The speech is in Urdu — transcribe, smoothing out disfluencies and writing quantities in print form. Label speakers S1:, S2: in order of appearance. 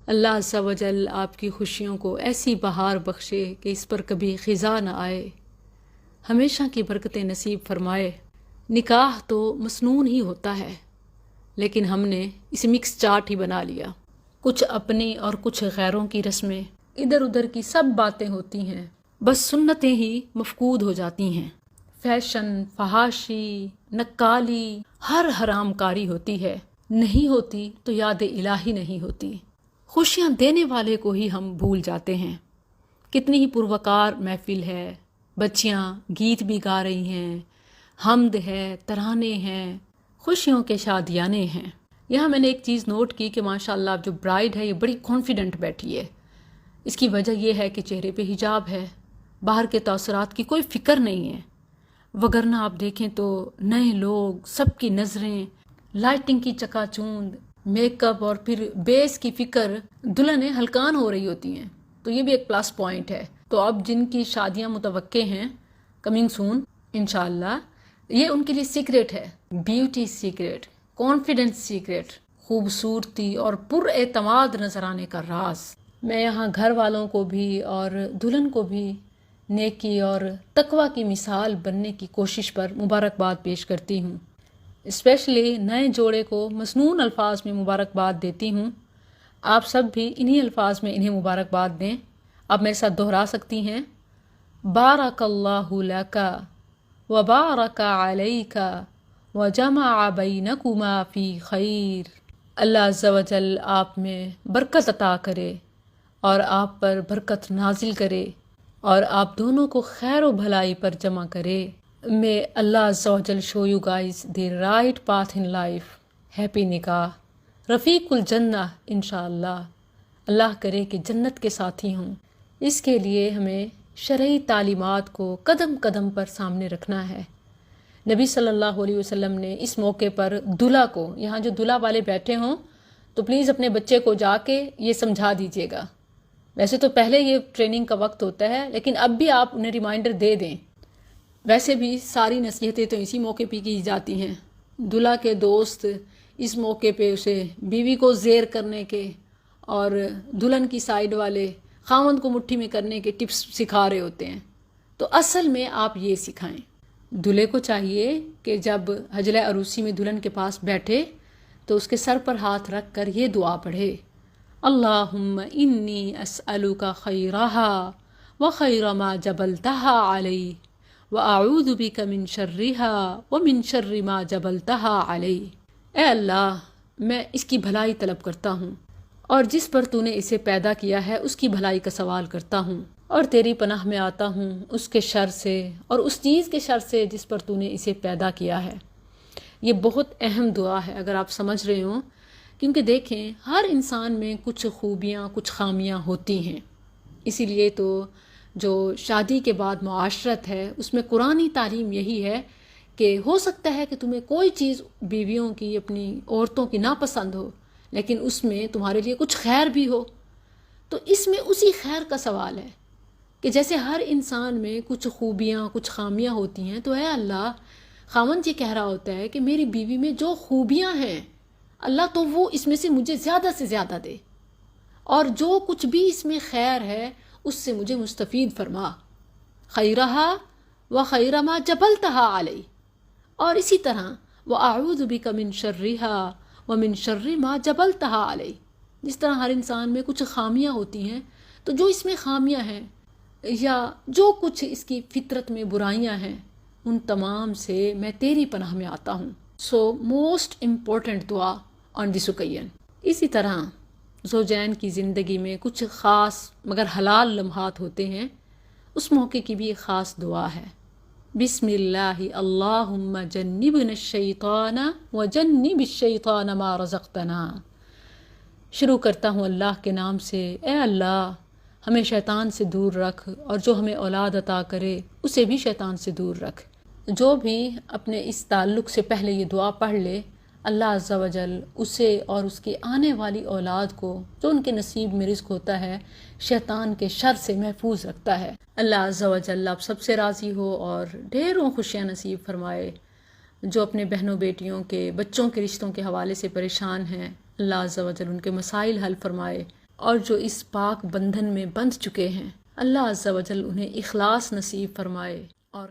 S1: اللہ عز و جل آپ کی خوشیوں کو ایسی بہار بخشے کہ اس پر کبھی خزاں نہ آئے، ہمیشہ کی برکتیں نصیب فرمائے۔ نکاح تو مسنون ہی ہوتا ہے، لیکن ہم نے اسے مکس چاٹ ہی بنا لیا۔ کچھ اپنی اور کچھ غیروں کی رسمیں، ادھر ادھر کی سب باتیں ہوتی ہیں، بس سنتیں ہی مفقود ہو جاتی ہیں۔ فیشن، فحاشی، نکالی، ہر حرام کاری ہوتی ہے، نہیں ہوتی تو یاد الہی نہیں ہوتی۔ خوشیاں دینے والے کو ہی ہم بھول جاتے ہیں۔ کتنی ہی پروقار محفل ہے، بچیاں گیت بھی گا رہی ہیں، حمد ہے، ترانے ہیں، خوشیوں کے شادیانے ہیں۔ یہاں میں نے ایک چیز نوٹ کی کہ ماشاءاللہ جو برائڈ ہے یہ بڑی کانفیڈنٹ بیٹھی ہے۔ اس کی وجہ یہ ہے کہ چہرے پہ حجاب ہے، باہر کے تاثرات کی کوئی فکر نہیں ہے، وگرنہ آپ دیکھیں تو نئے لوگ، سب کی نظریں، لائٹنگ کی چکا چوند، میک اپ اور پھر بیس کی فکر دلہنیں ہلکان ہو رہی ہوتی ہیں، تو یہ بھی ایک پلس پوائنٹ ہے۔ تو اب جن کی شادیاں متوقع ہیں کمنگ سون انشاءاللہ، یہ ان کے لیے سیکریٹ ہے، بیوٹی سیکریٹ، کانفیڈنس سیکریٹ، خوبصورتی اور پر اعتماد نظر آنے کا راز۔ میں یہاں گھر والوں کو بھی اور دلہن کو بھی نیکی اور تقوی کی مثال بننے کی کوشش پر مبارکباد پیش کرتی ہوں۔ اسپیشلی نئے جوڑے کو مسنون الفاظ میں مبارکباد دیتی ہوں۔ آپ سب بھی انہی الفاظ میں انہیں مبارکباد دیں۔ آپ میرے ساتھ دہرا سکتی ہیں، بارک اللہ لک وبارک علیک وجمع بینکما فی خیر۔ اللہ عز و جل آپ میں برکت عطا کرے اور آپ پر برکت نازل کرے اور آپ دونوں کو خیر و بھلائی پر جمع کرے۔ May Allah Azza wa Jal show you guys the right path in life. Happy نکاح، رفیق الجنہ انشاءاللہ۔ اللہ کرے کہ جنت کے ساتھی ہوں۔ اس کے لیے ہمیں شرعی تعلیمات کو قدم قدم پر سامنے رکھنا ہے۔ نبی صلی اللہ علیہ وسلم نے اس موقع پر دلہا کو، یہاں جو دلہا والے بیٹھے ہوں تو پلیز اپنے بچے کو جا کے یہ سمجھا دیجیے گا۔ ویسے تو پہلے یہ ٹریننگ کا وقت ہوتا ہے، لیکن اب بھی آپ انہیں ریمائنڈر دے دیں۔ ویسے بھی ساری نصیحتیں تو اسی موقع پہ کی جاتی ہیں۔ دلہا کے دوست اس موقع پہ اسے بیوی کو زیر کرنے کے اور دلہن کی سائیڈ والے خاوند کو مٹھی میں کرنے کے ٹپس سکھا رہے ہوتے ہیں، تو اصل میں آپ یہ سکھائیں۔ دلہے کو چاہیے کہ جب حجلہ عروسی میں دلہن کے پاس بیٹھے تو اس کے سر پر ہاتھ رکھ کر یہ دعا پڑھے، اللہم انی اسألک خیرہا وخیر ما جبلتہا علیہ وَأَعُوذُ بِكَ مِن شَرِّهَا وَمِن شَرِّ مَا جَبَلْتَهَا عَلَيْهِ۔ اے اللہ، میں اس کی بھلائی طلب کرتا ہوں اور جس پر تو نے اسے پیدا کیا ہے اس کی بھلائی کا سوال کرتا ہوں، اور تیری پناہ میں آتا ہوں اس کے شر سے اور اس چیز کے شر سے جس پر تو نے اسے پیدا کیا ہے۔ یہ بہت اہم دعا ہے اگر آپ سمجھ رہے ہوں، کیونکہ دیکھیں ہر انسان میں کچھ خوبیاں، کچھ خامیاں ہوتی ہیں۔ اسی لیے تو جو شادی کے بعد معاشرت ہے اس میں قرآنی تعلیم یہی ہے کہ ہو سکتا ہے کہ تمہیں کوئی چیز بیویوں کی، اپنی عورتوں کی ناپسند ہو، لیکن اس میں تمہارے لیے کچھ خیر بھی ہو، تو اس میں اسی خیر کا سوال ہے کہ جیسے ہر انسان میں کچھ خوبیاں، کچھ خامیاں ہوتی ہیں، تو اے اللہ، خاوند یہ کہہ رہا ہوتا ہے کہ میری بیوی میں جو خوبیاں ہیں اللہ تو وہ اس میں سے مجھے زیادہ سے زیادہ دے، اور جو کچھ بھی اس میں خیر ہے اس سے مجھے مستفید فرما، خیرہا و خیر ما جبلتہا علیہ۔ اور اسی طرح وَأَعُوذُ بِكَ مِن شَرِّهَا وَمِن شَرِّ مَا جَبَلْتَهَا عَلَيْهِ۔ جس طرح ہر انسان میں کچھ خامیاں ہوتی ہیں، تو جو اس میں خامیاں ہیں یا جو کچھ اس کی فطرت میں برائیاں ہیں، ان تمام سے میں تیری پناہ میں آتا ہوں۔ سو موسٹ امپورٹنٹ دعا آن دس اوکیزن۔ اسی طرح زوجین کی زندگی میں کچھ خاص مگر حلال لمحات ہوتے ہیں، اس موقع کی بھی ایک خاص دعا ہے، بسم اللہ اللہم جنبنا الشیطان وجنب الشیطان ما رزقتنا۔ شروع کرتا ہوں اللہ کے نام سے، اے اللہ ہمیں شیطان سے دور رکھ، اور جو ہمیں اولاد عطا کرے اسے بھی شیطان سے دور رکھ۔ جو بھی اپنے اس تعلق سے پہلے یہ دعا پڑھ لے، اللہ عز و جل اسے اور اس کی آنے والی اولاد کو جو ان کے نصیب میں رزق ہوتا ہے شیطان کے شر سے محفوظ رکھتا ہے۔ اللہ عز و جل آپ سب سے راضی ہو اور ڈھیروں خوشیاں نصیب فرمائے۔ جو اپنے بہنوں بیٹیوں کے، بچوں کے رشتوں کے حوالے سے پریشان ہیں، اللہ عز و جل ان کے مسائل حل فرمائے اور جو اس پاک بندھن میں بندھ چکے ہیں، اللہ عز و جل انہیں اخلاص نصیب فرمائے اور